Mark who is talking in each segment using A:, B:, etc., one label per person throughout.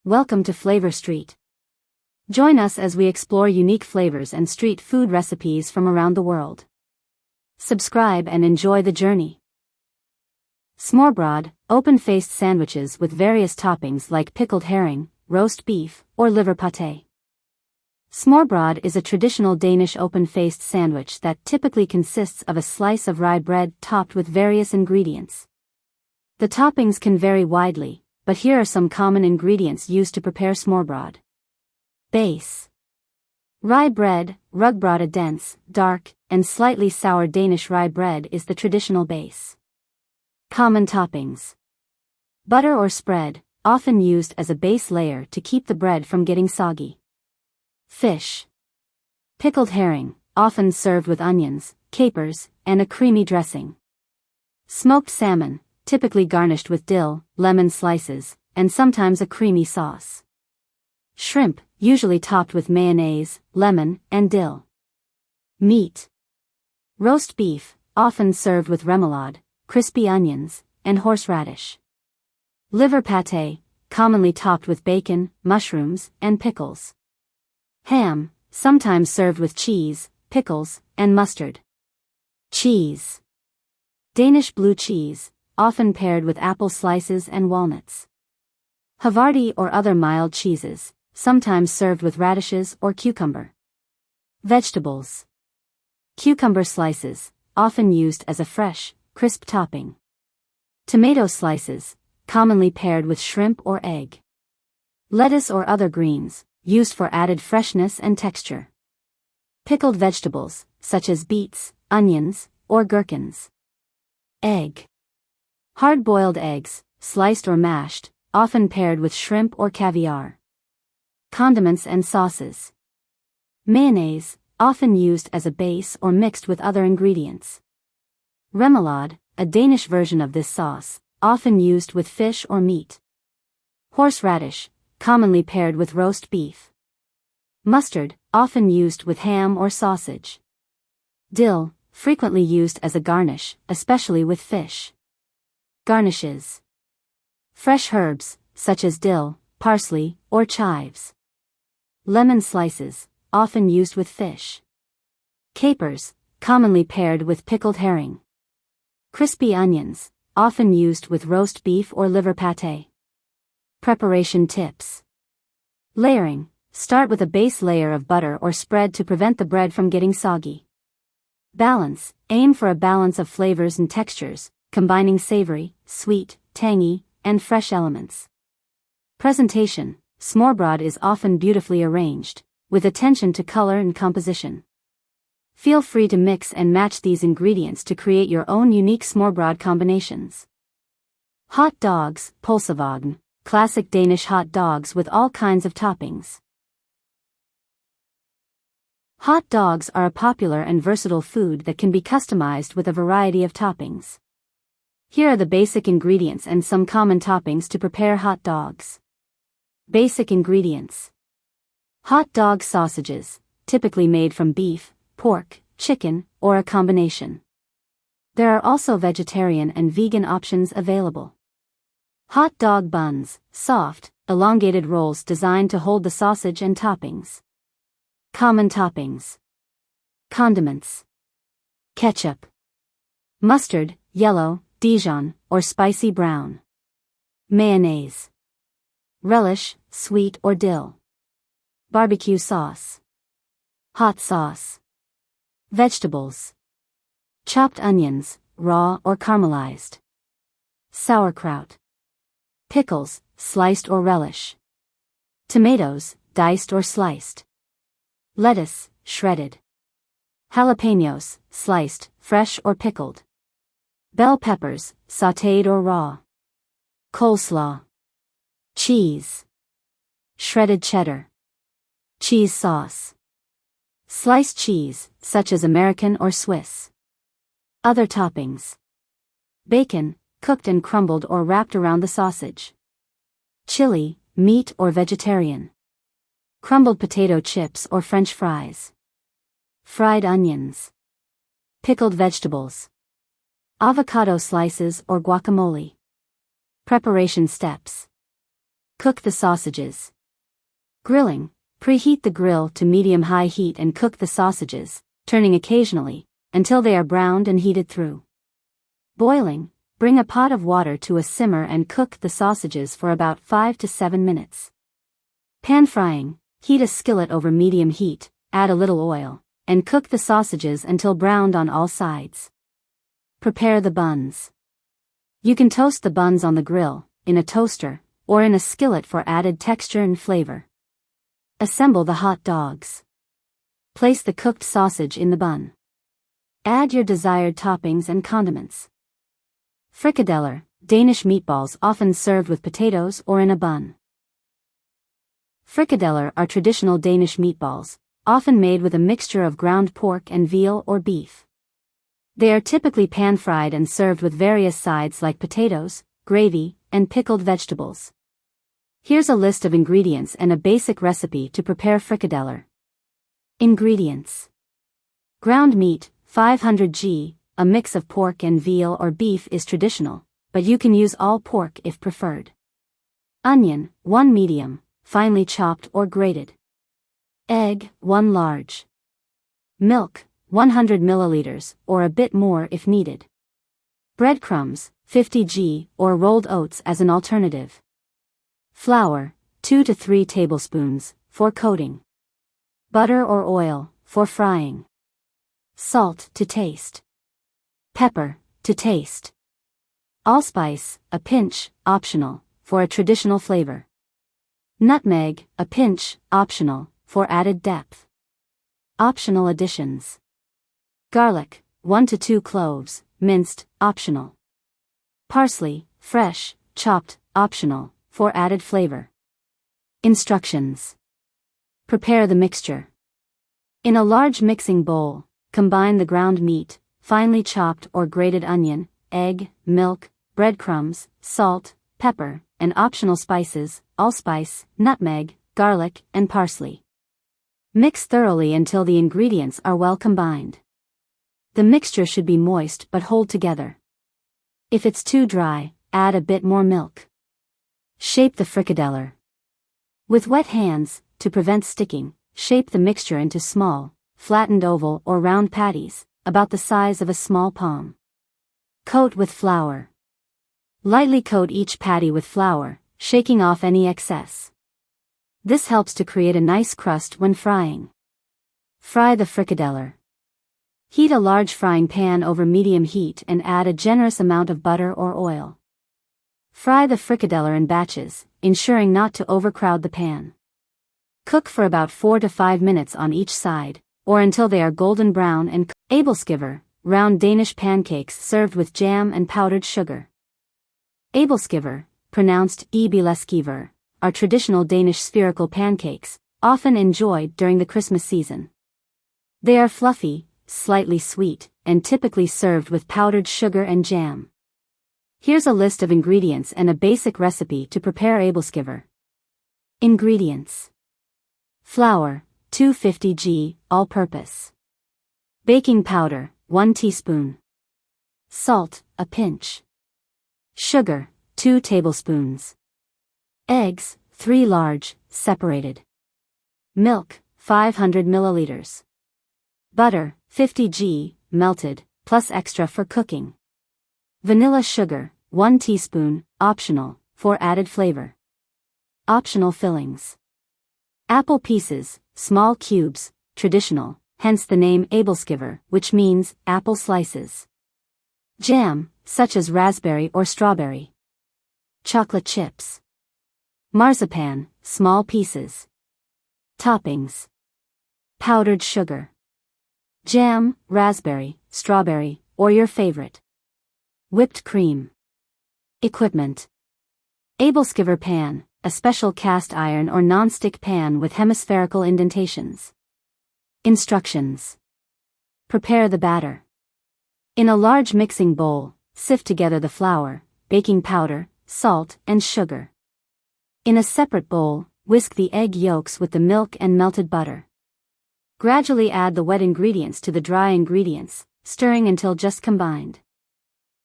A: Welcome to Flavor Street. Join us as we explore unique flavors and street food recipes from around the world. Subscribe and enjoy the journey. Smørrebrød, open-faced sandwiches with various toppings like pickled herring, roast beef, or liver pâté. Smørrebrød is a traditional Danish open-faced sandwich that typically consists of a slice of rye bread topped with various ingredients. The toppings can vary widely, but here are some common ingredients used to prepare smørrebrød. Base. Rye bread, rugbrød. A dense, dark, and slightly sour Danish rye bread is the traditional base. Common toppings. Butter or spread, often used as a base layer to keep the bread from getting soggy. Fish. Pickled herring, often served with onions, capers, and a creamy dressing. Smoked salmon, typically garnished with dill, lemon slices, and sometimes a creamy sauce. Shrimp, usually topped with mayonnaise, lemon, and dill. Meat. Roast beef, often served with remoulade, crispy onions, and horseradish. Liver pâté, commonly topped with bacon, mushrooms, and pickles. Ham, sometimes served with cheese, pickles, and mustard. Cheese. Danish blue cheese, often paired with apple slices and walnuts. Havarti or other mild cheeses, sometimes served with radishes or cucumber. Vegetables. Cucumber slices, often used as a fresh, crisp topping. Tomato slices, commonly paired with shrimp or egg. Lettuce or other greens, used for added freshness and texture. Pickled vegetables, such as beets, onions, or gherkins. Egg. Hard-boiled eggs, sliced or mashed, often paired with shrimp or caviar. Condiments and sauces. Mayonnaise, often used as a base or mixed with other ingredients. Remoulade, a Danish version of this sauce, often used with fish or meat. Horseradish, commonly paired with roast beef. Mustard, often used with ham or sausage. Dill, frequently used as a garnish, especially with fish. Garnishes. Fresh herbs, such as dill, parsley, or chives. Lemon slices, often used with fish. Capers, commonly paired with pickled herring. Crispy onions, often used with roast beef or liver pâté. Preparation tips. Layering, start with a base layer of butter or spread to prevent the bread from getting soggy. Balance, aim for a balance of flavors and textures, combining savory, sweet, tangy, and fresh elements. Presentation, smørrebrød is often beautifully arranged, with attention to color and composition. Feel free to mix and match these ingredients to create your own unique smørrebrød combinations. Hot dogs, pølsevogn, classic Danish hot dogs with all kinds of toppings. Hot dogs are a popular and versatile food that can be customized with a variety of toppings. Here are the basic ingredients and some common toppings to prepare hot dogs. Basic ingredients. Hot dog sausages, typically made from beef, pork, chicken, or a combination. There are also vegetarian and vegan options available. Hot dog buns, soft, elongated rolls designed to hold the sausage and toppings. Common toppings. Condiments. Ketchup. Mustard, yellow, Dijon, or spicy brown. Mayonnaise. Relish, sweet or dill. Barbecue sauce. Hot sauce. Vegetables. Chopped onions, raw or caramelized. Sauerkraut. Pickles, sliced or relish. Tomatoes, diced or sliced. Lettuce, shredded. Jalapenos, sliced, fresh or pickled. Bell peppers, sautéed or raw. Coleslaw. Cheese. Shredded cheddar. Cheese sauce. Sliced cheese, such as American or Swiss. Other toppings. Bacon, cooked and crumbled or wrapped around the sausage. Chili, meat or vegetarian. Crumbled potato chips or French fries. Fried onions. Pickled vegetables. Avocado slices or guacamole. Preparation steps. Cook the sausages. Grilling. Preheat the grill to medium-high heat and cook the sausages, turning occasionally, until they are browned and heated through. Boiling. Bring a pot of water to a simmer and cook the sausages for about 5 to 7 minutes. Pan frying. Heat a skillet over medium heat, add a little oil, and cook the sausages until browned on all sides. Prepare the buns. You can toast the buns on the grill, in a toaster, or in a skillet for added texture and flavor. Assemble the hot dogs. Place the cooked sausage in the bun. Add your desired toppings and condiments. Frikadeller, Danish meatballs often served with potatoes or in a bun. Frikadeller are traditional Danish meatballs, often made with a mixture of ground pork and veal or beef. They are typically pan-fried and served with various sides like potatoes, gravy, and pickled vegetables. Here's a list of ingredients and a basic recipe to prepare frikadeller. Ingredients. Ground meat, 500 g, a mix of pork and veal or beef is traditional, but you can use all pork if preferred. Onion, 1 medium, finely chopped or grated. Egg, 1 large. Milk, 100 milliliters, or a bit more if needed. Breadcrumbs, 50 g, or rolled oats as an alternative. Flour, 2 to 3 tablespoons, for coating. Butter or oil, for frying. Salt to taste. Pepper, to taste. Allspice, a pinch, optional, for a traditional flavor. Nutmeg, a pinch, optional, for added depth. Optional additions. Garlic, 1 to 2 cloves, minced, optional. Parsley, fresh, chopped, optional, for added flavor. Instructions. Prepare the mixture. In a large mixing bowl, combine the ground meat, finely chopped or grated onion, egg, milk, breadcrumbs, salt, pepper, and optional spices, allspice, nutmeg, garlic, and parsley. Mix thoroughly until the ingredients are well combined. The mixture should be moist but hold together. If it's too dry, add a bit more milk. Shape the frikadeller. With wet hands, to prevent sticking, shape the mixture into small, flattened oval or round patties, about the size of a small palm. Coat with flour. Lightly coat each patty with flour, shaking off any excess. This helps to create a nice crust when frying. Fry the frikadeller. Heat a large frying pan over medium heat and add a generous amount of butter or oil. Fry the frikadeller in batches, ensuring not to overcrowd the pan. Cook for about 4 to 5 minutes on each side, or until they are golden brown and Æbleskiver, round Danish pancakes served with jam and powdered sugar. Æbleskiver, pronounced Æbleskiver, are traditional Danish spherical pancakes, often enjoyed during the Christmas season. They are fluffy, slightly sweet, and typically served with powdered sugar and jam. Here's a list of ingredients and a basic recipe to prepare Æbleskiver. Ingredients. Flour, 250 g, all-purpose. Baking powder, 1 teaspoon. Salt, a pinch. Sugar, 2 tablespoons. Eggs, 3 large, separated. Milk, 500 milliliters. Butter, 50 g, melted, plus extra for cooking. Vanilla sugar, 1 teaspoon, optional, for added flavor. Optional fillings. Apple pieces, small cubes, traditional, hence the name Æbleskiver, which means apple slices. Jam, such as raspberry or strawberry. Chocolate chips. Marzipan, small pieces. Toppings. Powdered sugar. Jam, raspberry, strawberry, or your favorite. Whipped cream. Equipment. Æbleskiver pan, a special cast iron or non-stick pan with hemispherical indentations. Instructions. Prepare the batter. In a large mixing bowl, sift together the flour, baking powder, salt, and sugar. In a separate bowl, whisk the egg yolks with the milk and melted butter. Gradually add the wet ingredients to the dry ingredients, stirring until just combined.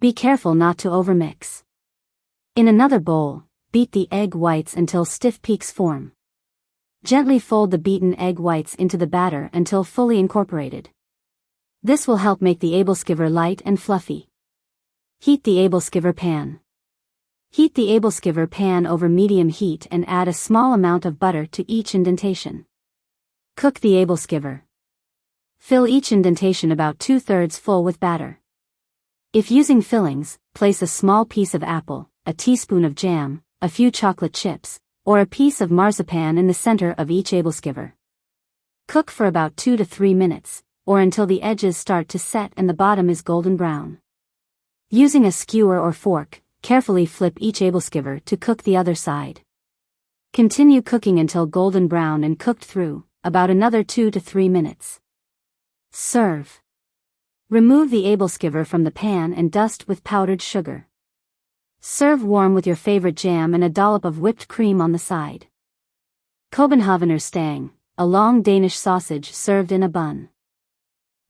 A: Be careful not to overmix. In another bowl, beat the egg whites until stiff peaks form. Gently fold the beaten egg whites into the batter until fully incorporated. This will help make the Æbleskiver light and fluffy. Heat the Æbleskiver pan. Heat the Æbleskiver pan over medium heat and add a small amount of butter to each indentation. Cook the Æbleskiver. Fill each indentation about 2/3 full with batter. If using fillings, place a small piece of apple, a teaspoon of jam, a few chocolate chips, or a piece of marzipan in the center of each Æbleskiver. Cook for about 2 to 3 minutes, or until the edges start to set and the bottom is golden brown. Using a skewer or fork, carefully flip each Æbleskiver to cook the other side. Continue cooking until golden brown and cooked through, about another 2 to 3 minutes. Serve. Remove the Æbleskiver from the pan and dust with powdered sugar. Serve warm with your favorite jam and a dollop of whipped cream on the side. Københavner Stang, a long Danish sausage served in a bun.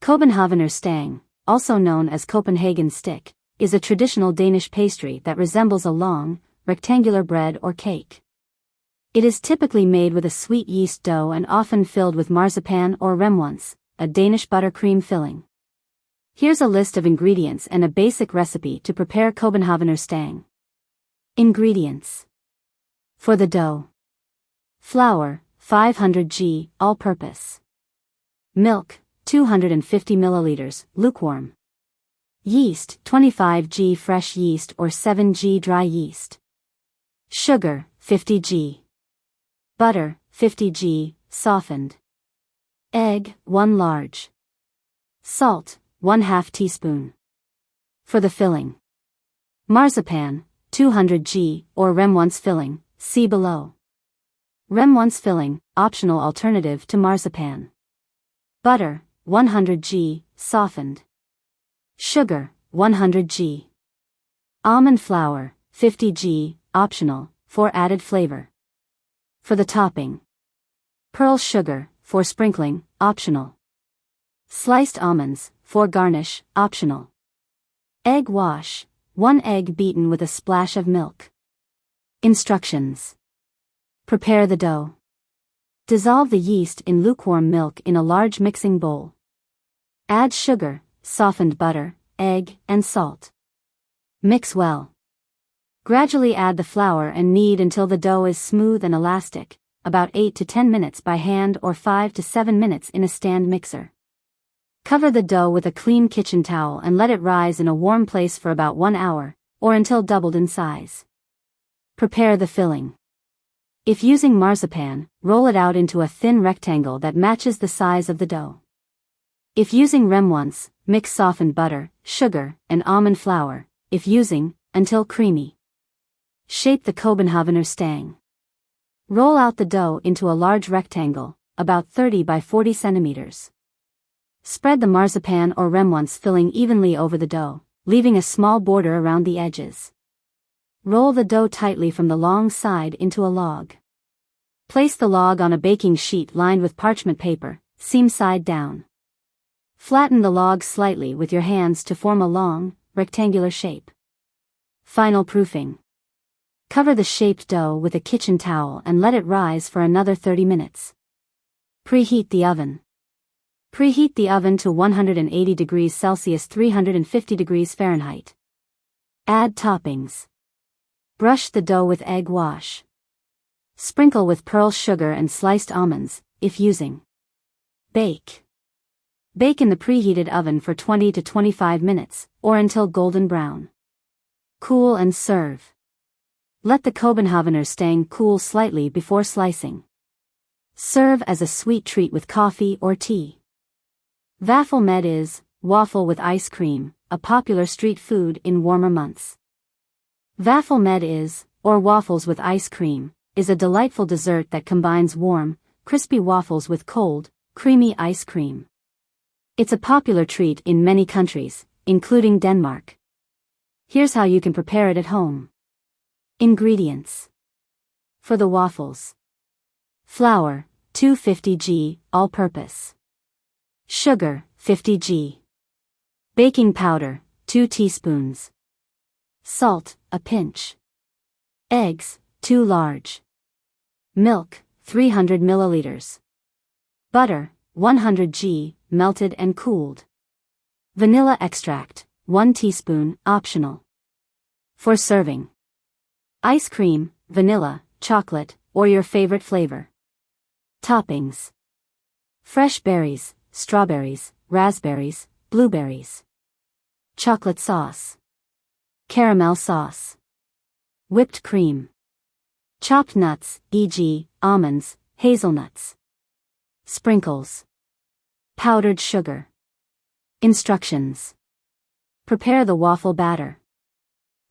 A: Københavner Stang, also known as Copenhagen stick, is a traditional Danish pastry that resembles a long, rectangular bread or cake. It is typically made with a sweet yeast dough and often filled with marzipan or remwans, a Danish buttercream filling. Here's a list of ingredients and a basic recipe to prepare Københavner Stang. Ingredients. For the dough: flour, 500 g, all-purpose. Milk, 250 milliliters, lukewarm. Yeast, 25 g fresh yeast or 7 g dry yeast. Sugar, 50 g. Butter, 50 g, softened. Egg, 1 large. Salt, 1/2 teaspoon. For the filling: marzipan, 200 g, or remwans filling, see below. Remwans filling, optional alternative to marzipan. Butter, 100 g, softened. Sugar, 100 g. Almond flour, 50 g, optional, for added flavor. For the topping: pearl sugar, for sprinkling, optional. Sliced almonds, for garnish, optional. Egg wash, 1 egg beaten with a splash of milk. Instructions. Prepare the dough. Dissolve the yeast in lukewarm milk in a large mixing bowl. Add sugar, softened butter, egg, and salt. Mix well. Gradually add the flour and knead until the dough is smooth and elastic, about 8 to 10 minutes by hand or 5 to 7 minutes in a stand mixer. Cover the dough with a clean kitchen towel and let it rise in a warm place for about 1 hour, or until doubled in size. Prepare the filling. If using marzipan, roll it out into a thin rectangle that matches the size of the dough. If using remwans, mix softened butter, sugar, and almond flour, if using, until creamy. Shape the Københavner Stang. Roll out the dough into a large rectangle, about 30 by 40 centimeters. Spread the marzipan or remwans filling evenly over the dough, leaving a small border around the edges. Roll the dough tightly from the long side into a log. Place the log on a baking sheet lined with parchment paper, seam side down. Flatten the log slightly with your hands to form a long, rectangular shape. Final proofing. Cover the shaped dough with a kitchen towel and let it rise for another 30 minutes. Preheat the oven. Preheat the oven to 180 degrees Celsius 350 degrees Fahrenheit. Add toppings. Brush the dough with egg wash. Sprinkle with pearl sugar and sliced almonds, if using. Bake. Bake in the preheated oven for 20 to 25 minutes, or until golden brown. Cool and serve. Let the Københavner Stang cool slightly before slicing. Serve as a sweet treat with coffee or tea. Vaffel med is, waffle with ice cream, a popular street food in warmer months. Vaffel med is, or waffles with ice cream, is a delightful dessert that combines warm, crispy waffles with cold, creamy ice cream. It's a popular treat in many countries, including Denmark. Here's how you can prepare it at home. Ingredients. For the waffles: flour, 250 g, all-purpose. Sugar, 50 g. Baking powder, 2 teaspoons. Salt, a pinch. Eggs, 2 large. Milk, 300 milliliters. Butter, 100 g, melted and cooled. Vanilla extract, 1 teaspoon, optional. For serving. Ice cream, vanilla, chocolate, or your favorite flavor. Toppings. Fresh berries, strawberries, raspberries, blueberries. Chocolate sauce. Caramel sauce. Whipped cream. Chopped nuts, e.g., almonds, hazelnuts. Sprinkles. Powdered sugar. Instructions. Prepare the waffle batter.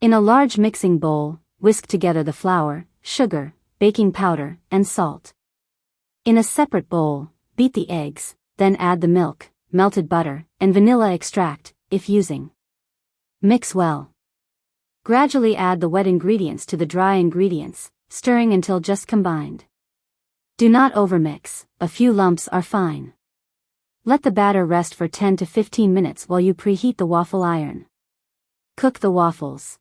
A: In a large mixing bowl, whisk together the flour, sugar, baking powder, and salt. In a separate bowl, beat the eggs, then add the milk, melted butter, and vanilla extract, if using. Mix well. Gradually add the wet ingredients to the dry ingredients, stirring until just combined. Do not overmix, a few lumps are fine. Let the batter rest for 10 to 15 minutes while you preheat the waffle iron. Cook the waffles.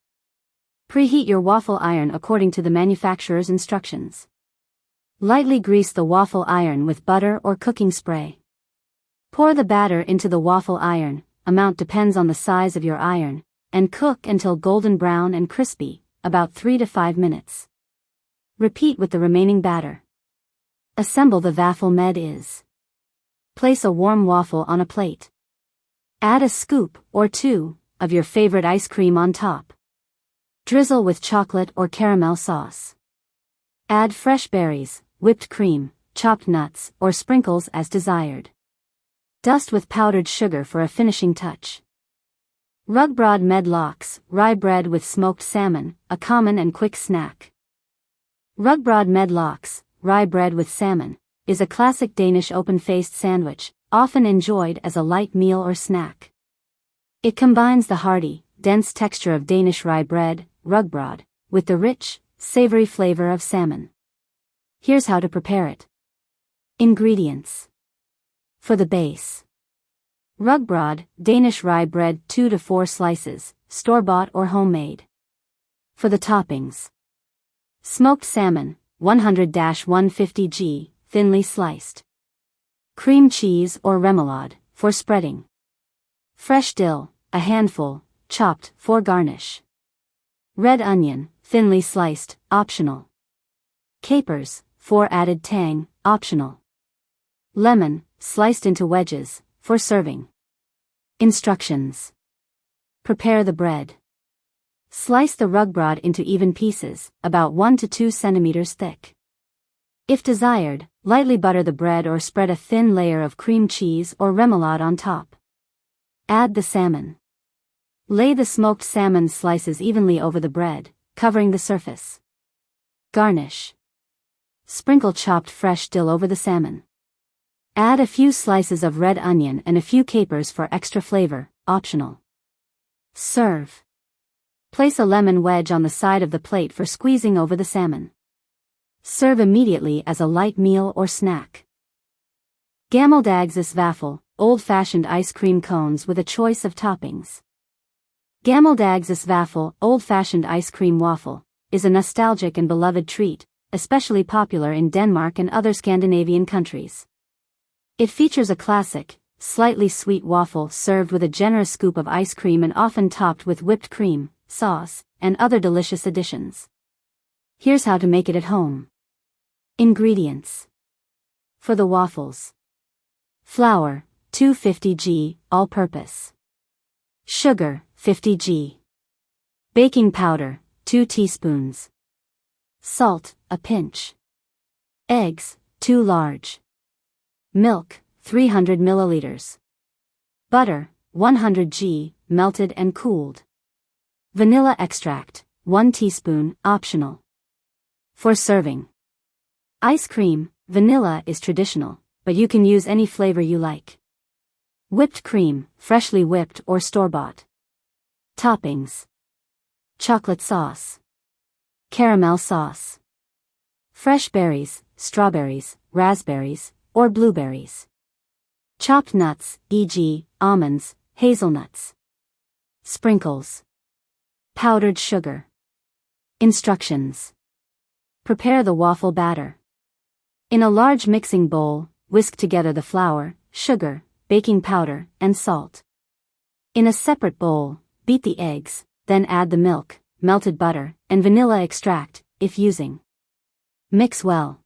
A: Preheat your waffle iron according to the manufacturer's instructions. Lightly grease the waffle iron with butter or cooking spray. Pour the batter into the waffle iron, amount depends on the size of your iron, and cook until golden brown and crispy, about 3 to 5 minutes. Repeat with the remaining batter. Assemble the Vaffel med is. Place a warm waffle on a plate. Add a scoop, or 2, of your favorite ice cream on top. Drizzle with chocolate or caramel sauce. Add fresh berries, whipped cream, chopped nuts, or sprinkles as desired. Dust with powdered sugar for a finishing touch. Rugbrød med lox, rye bread with smoked salmon, a common and quick snack. Rugbrød med lox, rye bread with salmon, is a classic Danish open-faced sandwich, often enjoyed as a light meal or snack. It combines the hearty, dense texture of Danish rye bread, rugbrød, with the rich, savory flavor of salmon. Here's how to prepare it. Ingredients. For the base. Rugbrød, Danish rye bread 2 to 4 slices, store-bought or homemade. For the toppings. Smoked salmon, 100-150 g, thinly sliced. Cream cheese or remoulade, for spreading. Fresh dill, a handful, chopped, for garnish. Red onion, thinly sliced, optional. Capers, for added tang, optional. Lemon, sliced into wedges, for serving. Instructions. Prepare the bread. Slice the rugbrød into even pieces, about 1 to 2 centimeters thick. If desired, lightly butter the bread or spread a thin layer of cream cheese or remoulade on top. Add the salmon. Lay the smoked salmon slices evenly over the bread, covering the surface. Garnish. Sprinkle chopped fresh dill over the salmon. Add a few slices of red onion and a few capers for extra flavor, optional. Serve. Place a lemon wedge on the side of the plate for squeezing over the salmon. Serve immediately as a light meal or snack. Gammeldags Isvaffel, old-fashioned ice cream cones with a choice of toppings. Gammeldags Isvaffel, old-fashioned ice cream waffle, is a nostalgic and beloved treat, especially popular in Denmark and other Scandinavian countries. It features a classic, slightly sweet waffle served with a generous scoop of ice cream and often topped with whipped cream, sauce, and other delicious additions. Here's how to make it at home. Ingredients. For the waffles. Flour, 250 g, all-purpose. Sugar, 50 g. Baking powder, 2 teaspoons. Salt, a pinch. Eggs, 2 large. Milk, 300 milliliters. Butter, 100 g, melted and cooled. Vanilla extract, 1 teaspoon, optional. For serving. Ice cream, vanilla is traditional, but you can use any flavor you like. Whipped cream, freshly whipped or store-bought. Toppings. Chocolate sauce. Caramel sauce. Fresh berries, strawberries, raspberries, or blueberries. Chopped nuts, e.g., almonds, hazelnuts. Sprinkles. Powdered sugar. Instructions. Prepare the waffle batter. In a large mixing bowl, whisk together the flour, sugar, baking powder, and salt. In a separate bowl, beat the eggs, then add the milk, melted butter, and vanilla extract, if using. Mix well.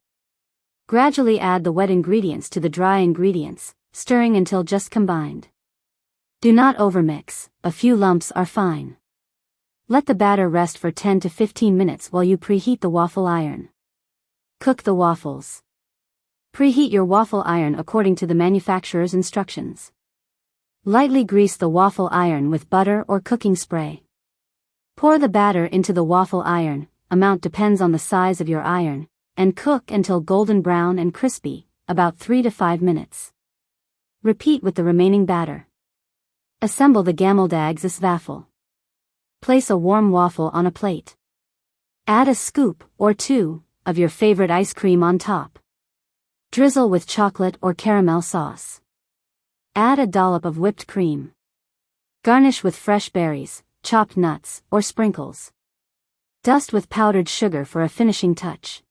A: Gradually add the wet ingredients to the dry ingredients, stirring until just combined. Do not overmix, a few lumps are fine. Let the batter rest for 10 to 15 minutes while you preheat the waffle iron. Cook the waffles. Preheat your waffle iron according to the manufacturer's instructions. Lightly grease the waffle iron with butter or cooking spray. Pour the batter into the waffle iron, amount depends on the size of your iron, and cook until golden brown and crispy, about 3 to 5 minutes. Repeat with the remaining batter. Assemble the Gammeldags Isvaffel. Place a warm waffle on a plate. Add a scoop, or two, of your favorite ice cream on top. Drizzle with chocolate or caramel sauce. Add a dollop of whipped cream. Garnish with fresh berries, chopped nuts, or sprinkles. Dust with powdered sugar for a finishing touch.